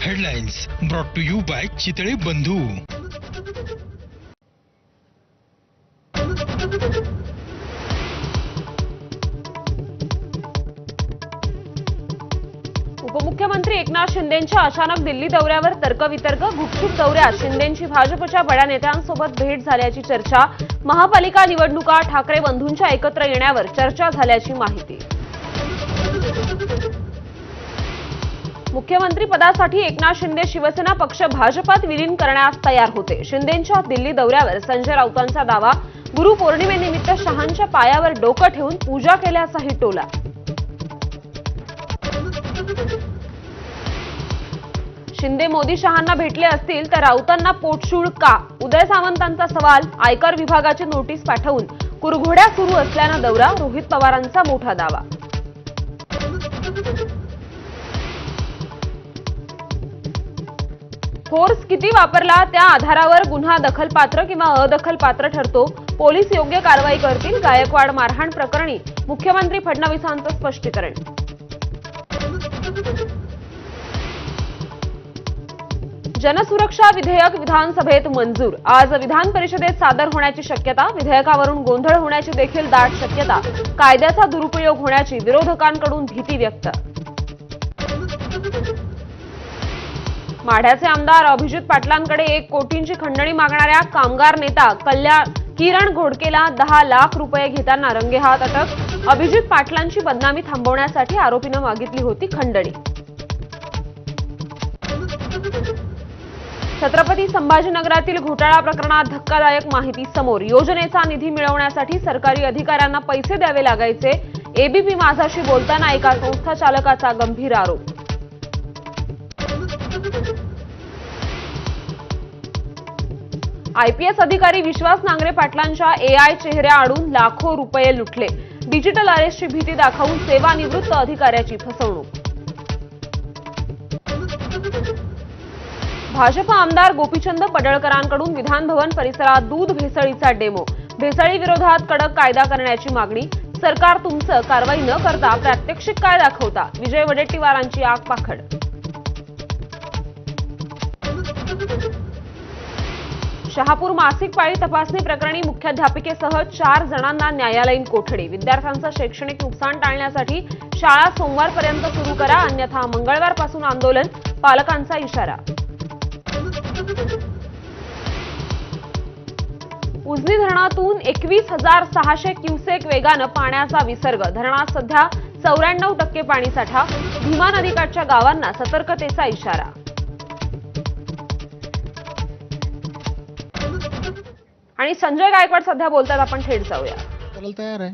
Headlines brought to you by Chitale Bandhu. उपमुख्यमंत्री एकनाथ शिंदेंच्या अचानक दिल्ली दौऱ्यावर तर्कवितर्क. गुपचूप दौऱ्यात शिंदेंची भाजपच्या बड्या नेत्यांसोबत भेट झाल्याची चर्चा. महापालिका निवडणुका ठाकरे बंधूंच्या एकत्र येण्यावर चर्चा झाल्याची माहिती. मुख्यमंत्री पदासाठी एकनाथ शिंदे शिवसेना पक्ष भाजपात विलीन करण्यास तयार होते. शिंदेंच्या दिल्ली दौऱ्यावर संजय राऊतांचा दावा. गुरुपौर्णिमेनिमित्त शहांच्या पायावर डोकं ठेवून पूजा केल्याचाही टोला. शिंदे मोदी शहांना भेटले असतील तर राऊतांना पोटशूळ का? उदय सामंतांचा सवाल. आयकर विभागाची नोटीस पाठवून कुरघोड्या सुरू असल्यानं दौरा. रोहित पवारांचा मोठा दावा. फोर्स किती वापरला त्या आधारावर गुन्हा दखलपात्र किंवा अदखलपात्र ठरतो. पोलीस योग्य कारवाई करतील. गायकवाड मारहाण प्रकरणी मुख्यमंत्री फडणवीसांचं स्पष्टीकरण. जनसुरक्षा विधेयक विधानसभेत मंजूर. आज विधान परिषदेत सादर होण्याची शक्यता. विधेयकावरून गोंधळ होण्याची देखील दाट शक्यता. कायद्याचा दुरुपयोग होण्याची विरोधकांकडून भीती व्यक्त. माढ्याचे आमदार अभिजित पाटलांकडे 1 कोटींची खंडणी मागणाऱ्या कामगार नेता किरण घोडकेला 10 लाख रुपये घेताना रंगेहात अटक. अभिजित पाटलांची बदनामी थांबवण्यासाठी आरोपीनं मागितली होती खंडणी. छत्रपती संभाजीनगरातील घोटाळा प्रकरणात धक्कादायक माहिती समोर. योजनेचा निधी मिळवण्यासाठी सरकारी अधिकाऱ्यांना पैसे द्यावे लागायचे. एबीपी माझाशी बोलताना एका संस्था चालकाचा गंभीर आरोप. आयपीएस अधिकारी विश्वास नांगरे पाटलांच्या एआय चेहऱ्या आडून लाखो रुपये लुटले. डिजिटल अरेस्टची भीती दाखवून सेवानिवृत्त अधिकाऱ्याची फसवणूक. भाजप आमदार गोपीचंद पडळकरांकडून विधान भवन परिसरात दूध भेसळीचा डेमो. भेसळीविरोधात कडक कायदा करण्याची मागणी. सरकार तुमचं कारवाई न करता प्रात्यक्षिक काय दाखवता? विजय वडेट्टीवारांची आगपाखड. शहापूर मासिक पाळी तपासणी प्रकरणी मुख्याध्यापिकेसह 4 जणांना न्यायालयीन कोठडी. विद्यार्थ्यांचं शैक्षणिक नुकसान टाळण्यासाठी शाळा सोमवारपर्यंत सुरू करा, अन्यथा मंगळवारपासून आंदोलन. पालकांचा इशारा. उजनी धरणातून 21,600 क्युसेक वेगानं पाण्याचा विसर्ग. धरणात सध्या 94% पाणीसाठा. भीमा नदीकाठच्या गावांना सतर्कतेचा इशारा. आणि संजय गायकवाड सध्या बोलतात. आपण थेट जाऊया. तयार आहे.